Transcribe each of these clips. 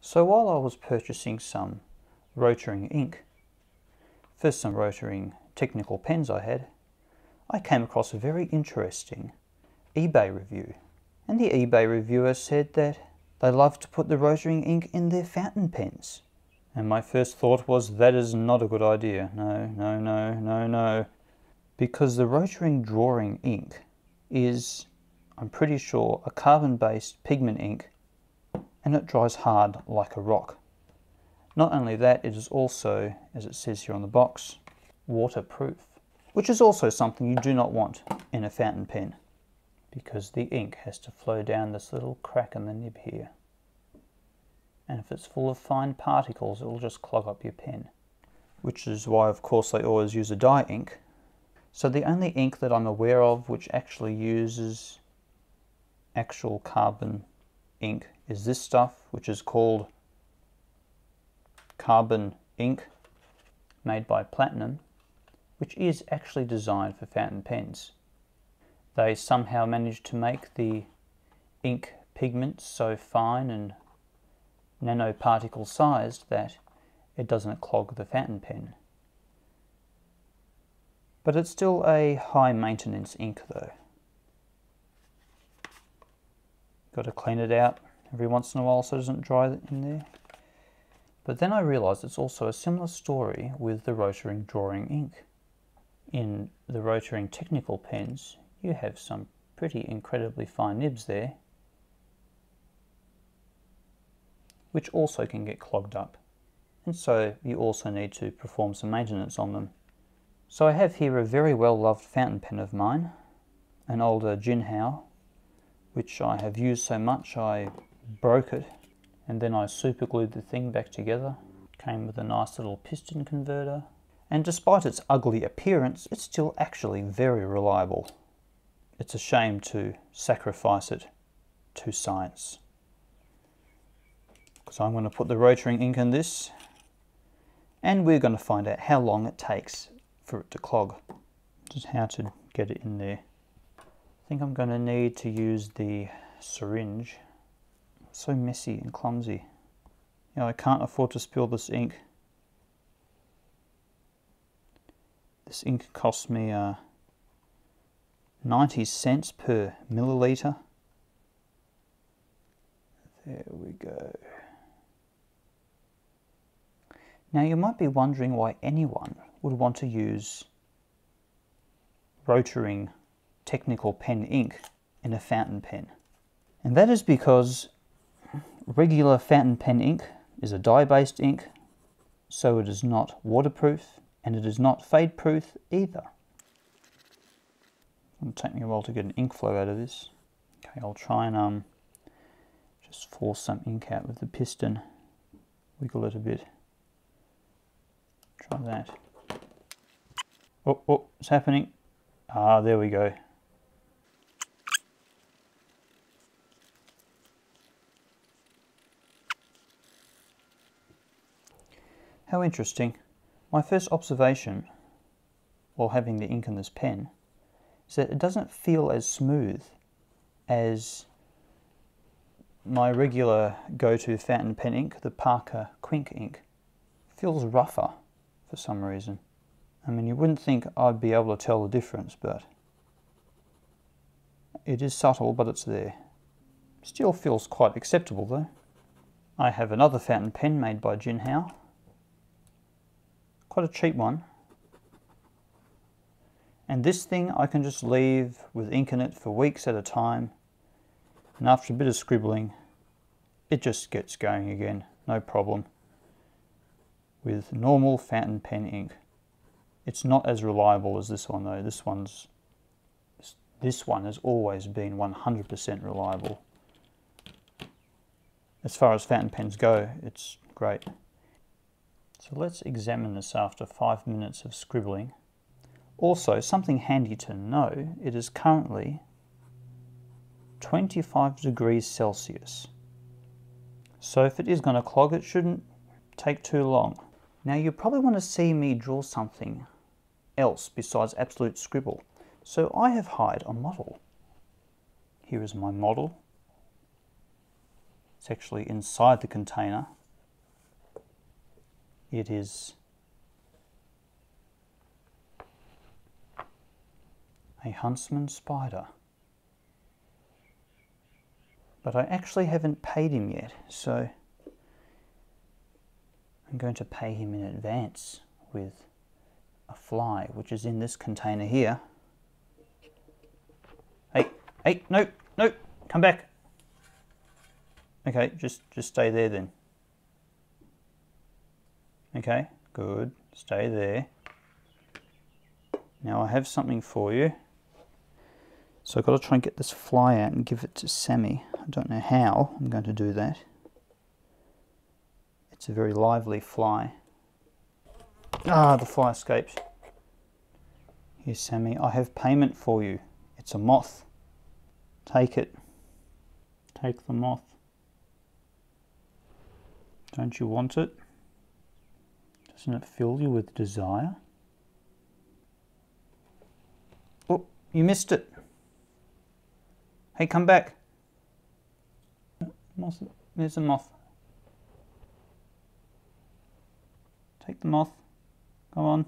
So while I was purchasing some Rotring ink, first some Rotring technical pens I came across a very interesting eBay review. And the eBay reviewer said that they love to put the Rotring ink in their fountain pens. And my first thought was, that is not a good idea. No, no, no, no, no. Because the Rotring drawing ink is, I'm pretty sure, a carbon-based pigment ink, and it dries hard like a rock. Not only that, it is also, as it says here on the box, waterproof, which is also something you do not want in a fountain pen, because the ink has to flow down this little crack in the nib here. And if it's full of fine particles, it will just clog up your pen. Which is why, of course, they always use a dye ink. So the only ink that I'm aware of which actually uses actual carbon ink is this stuff, which is called carbon ink, made by Platinum, which is actually designed for fountain pens. They somehow managed to make the ink pigment so fine and nanoparticle sized that it doesn't clog the fountain pen. But it's still a high maintenance ink though. Got to clean it out every once in a while so it doesn't dry in there. But then I realised it's also a similar story with the Rotring drawing ink. In the Rotring technical pens, you have some pretty incredibly fine nibs there, which also can get clogged up. And so you also need to perform some maintenance on them. So I have here a very well loved fountain pen of mine, an older Jinhao, which I have used so much I broke it, and then I super glued the thing back together. Came with a nice little piston converter, and despite its ugly appearance, it's still actually very reliable. It's a shame to sacrifice it to science. So I'm going to put the Rotring ink in this, and we're going to find out how long it takes for it to clog. Just how to get it in there. I think I'm going to need to use the syringe. It's so messy and clumsy. You know, I can't afford to spill this ink. This ink cost me 90 cents per milliliter. There we go. Now you might be wondering why anyone would want to use Rotring technical pen ink in a fountain pen. And that is because regular fountain pen ink is a dye-based ink, so it is not waterproof and it is not fade-proof either. It'll take me a while to get an ink flow out of this. Okay, I'll try and just force some ink out with the piston. Wiggle it a bit. Try that. Oh, it's happening. Ah, there we go. How interesting. My first observation while having the ink in this pen is that it doesn't feel as smooth as my regular go-to fountain pen ink, the Parker Quink ink. It feels rougher for some reason. I mean, you wouldn't think I'd be able to tell the difference, but it is subtle, but it's there. Still feels quite acceptable though. I have another fountain pen made by Jinhao. Quite a cheap one. And this thing I can just leave with ink in it for weeks at a time, and after a bit of scribbling it just gets going again, no problem, with normal fountain pen ink. It's not as reliable as this one though. This one has always been 100% reliable. As far as fountain pens go, it's great. So let's examine this after 5 minutes of scribbling. Also, something handy to know, it is currently 25 degrees Celsius. So if it is going to clog, it shouldn't take too long. Now you probably want to see me draw something else besides absolute scribble. So I have hired a model. Here is my model. It's actually inside the container. It is a huntsman spider. But I actually haven't paid him yet, so I'm going to pay him in advance with a fly, which is in this container here. Hey, no, come back. Okay, just stay there then. Okay, good, stay there. Now I have something for you. So I've got to try and get this fly out and give it to Sammy. I don't know how I'm going to do that. It's a very lively fly. Ah, the fly escaped. Here, Sammy, I have payment for you. It's a moth. Take it. Take the moth. Don't you want it? Doesn't it fill you with desire? Oh, you missed it. Hey, come back. Moth. There's a moth. Take the moth. Come on.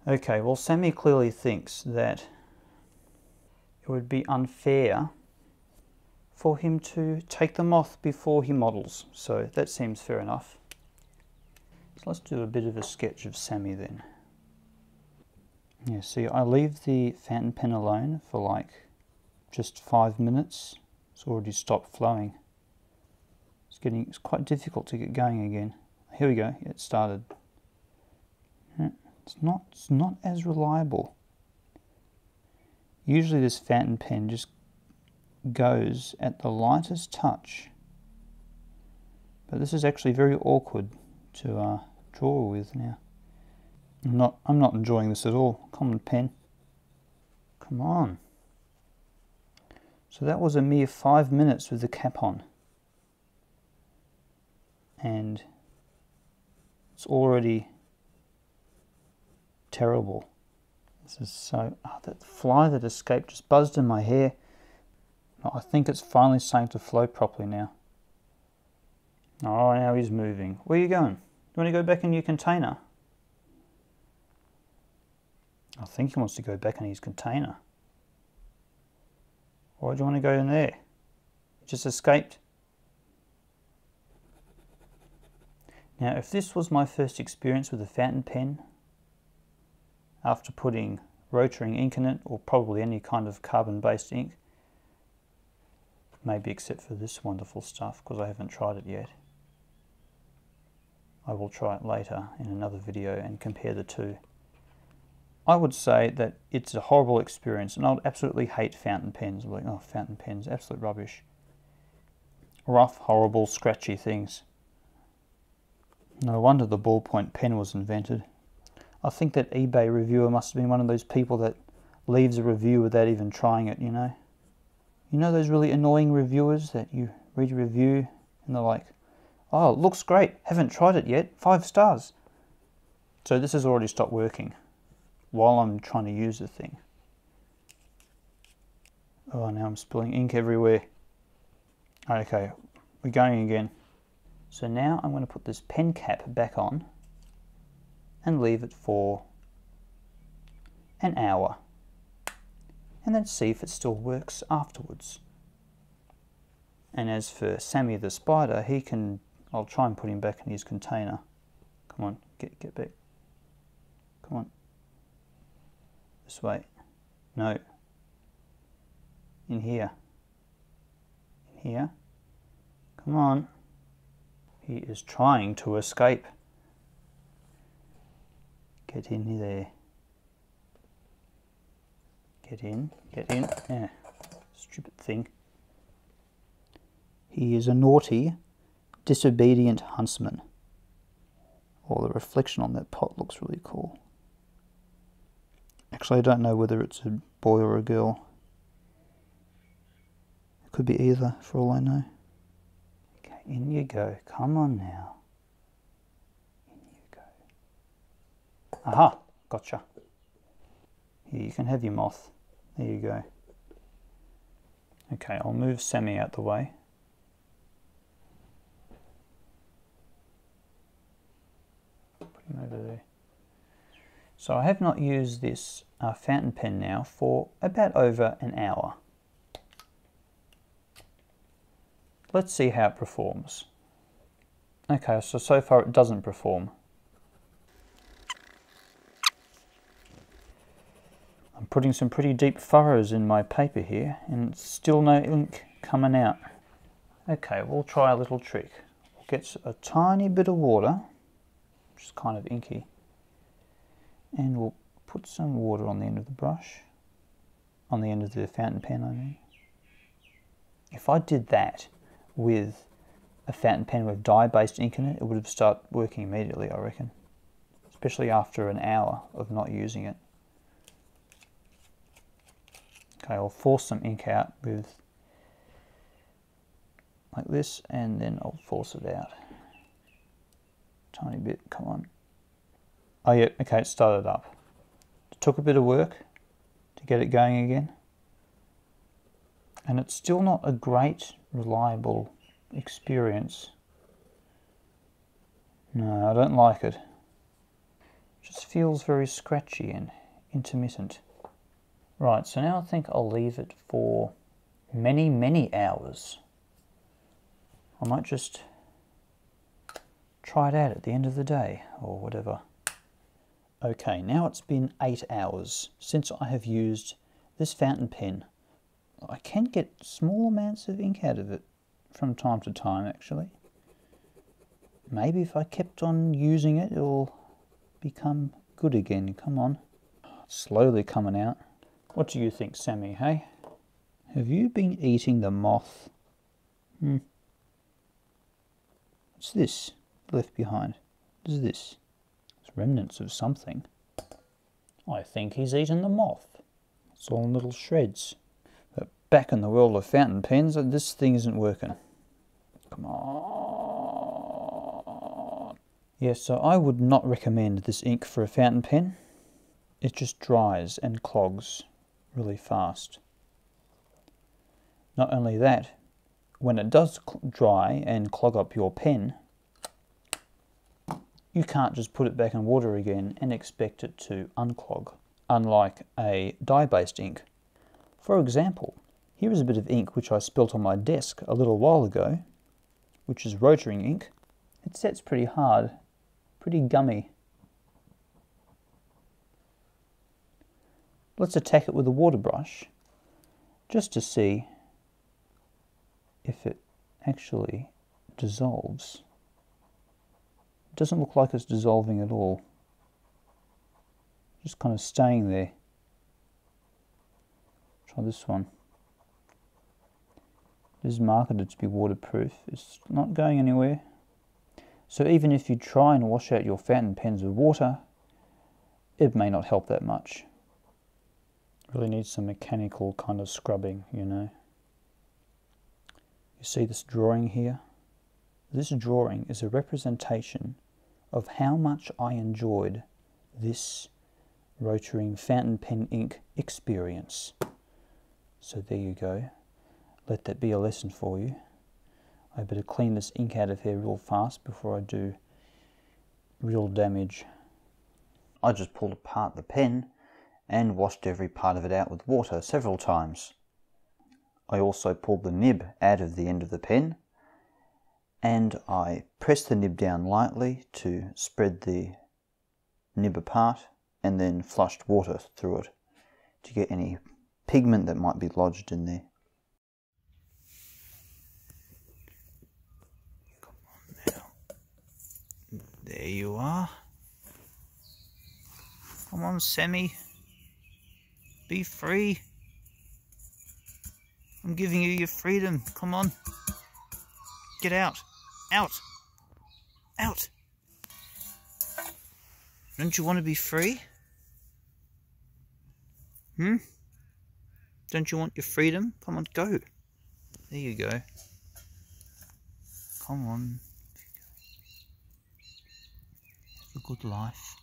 Okay, well, Sammy clearly thinks that it would be unfair for him to take the moth before he models. So that seems fair enough. So let's do a bit of a sketch of Sammy then. Yeah, see, I leave the fountain pen alone for like just 5 minutes. It's already stopped flowing. It's quite difficult to get going again. Here we go, it started. It's not as reliable. Usually this fountain pen just goes at the lightest touch. But this is actually very awkward to draw with now. I'm not enjoying this at all. Common pen. Come on. So that was a mere 5 minutes with the cap on. And it's already terrible. This is so... Oh, that fly that escaped just buzzed in my hair. I think it's finally starting to flow properly now. Oh, now he's moving. Where are you going? You want to go back in your container? I think he wants to go back in his container. Why do you want to go in there? Just escaped. Now, if this was my first experience with a fountain pen, after putting Rotring ink in it, or probably any kind of carbon-based ink, maybe except for this wonderful stuff, because I haven't tried it yet. I will try it later in another video and compare the two. I would say that it's a horrible experience, and I would absolutely hate fountain pens. Like, oh, fountain pens, absolute rubbish. Rough, horrible, scratchy things. No wonder the ballpoint pen was invented. I think that eBay reviewer must have been one of those people that leaves a review without even trying it, you know? You know those really annoying reviewers that you read a review and they're like, oh, it looks great, haven't tried it yet, 5 stars. So this has already stopped working while I'm trying to use the thing. Oh, now I'm spilling ink everywhere. Okay, we're going again. So now I'm going to put this pen cap back on and leave it for an hour. And then see if it still works afterwards. And as for Sammy the spider, I'll try and put him back in his container. Come on, get back. Come on. This way. No. In here. In here. Come on. He is trying to escape. Get in there. Get in. Yeah. Stupid thing. He is a naughty, disobedient huntsman. Oh, the reflection on that pot looks really cool. Actually, I don't know whether it's a boy or a girl. It could be either, for all I know. Okay, in you go. Come on now. In you go. Aha! Gotcha. Here, you can have your moth. There you go. Okay, I'll move Sammy out the way. Put him over there. So I have not used this fountain pen now for about over an hour. Let's see how it performs. Okay, so far it doesn't perform. I'm putting some pretty deep furrows in my paper here and still no ink coming out. Okay, we'll try a little trick. We'll get a tiny bit of water, which is kind of inky, and we'll put some water on the end of the brush, on the end of the fountain pen I mean. If I did that with a fountain pen with dye-based ink in it, it would have started working immediately, I reckon. Especially after an hour of not using it. Okay, I'll force some ink out with like this, and then I'll force it out. Tiny bit, come on. Oh yeah, okay, it started up. It took a bit of work to get it going again. And it's still not a great, reliable experience. No, I don't like it. It just feels very scratchy and intermittent. Right, so now I think I'll leave it for many, many hours. I might just try it out at the end of the day or whatever. Okay, now it's been 8 hours since I have used this fountain pen. I can get small amounts of ink out of it from time to time actually. Maybe if I kept on using it, it'll become good again. Come on. It's slowly coming out. What do you think, Sammy, hey? Have you been eating the moth? What's this left behind? What is this? It's remnants of something. I think he's eaten the moth. It's all in little shreds. But back in the world of fountain pens, this thing isn't working. Come on. Yeah, so I would not recommend this ink for a fountain pen. It just dries and clogs really fast. Not only that, when it does dry and clog up your pen, you can't just put it back in water again and expect it to unclog, unlike a dye-based ink. For example, here is a bit of ink which I spilt on my desk a little while ago, which is Rotring ink. It sets pretty hard, pretty gummy. Let's attack it with a water brush, just to see if it actually dissolves. It doesn't look like it's dissolving at all. Just kind of staying there. Try this one. This is marketed to be waterproof. It's not going anywhere. So even if you try and wash out your fountain pens with water, it may not help that much. Really needs some mechanical kind of scrubbing, you know. You see this drawing here? This drawing is a representation of how much I enjoyed this Rotring fountain pen ink experience. So there you go. Let that be a lesson for you. I better clean this ink out of here real fast before I do real damage. I just pulled apart the pen and washed every part of it out with water several times. I also pulled the nib out of the end of the pen, and I pressed the nib down lightly to spread the nib apart, and then flushed water through it to get any pigment that might be lodged in there. Come on now. There you are. Come on, Sammy. Be free. I'm giving you your freedom. Come on. Get out. Out. Out. Don't you want to be free? Don't you want your freedom? Come on, go. There you go. Come on. Have a good life.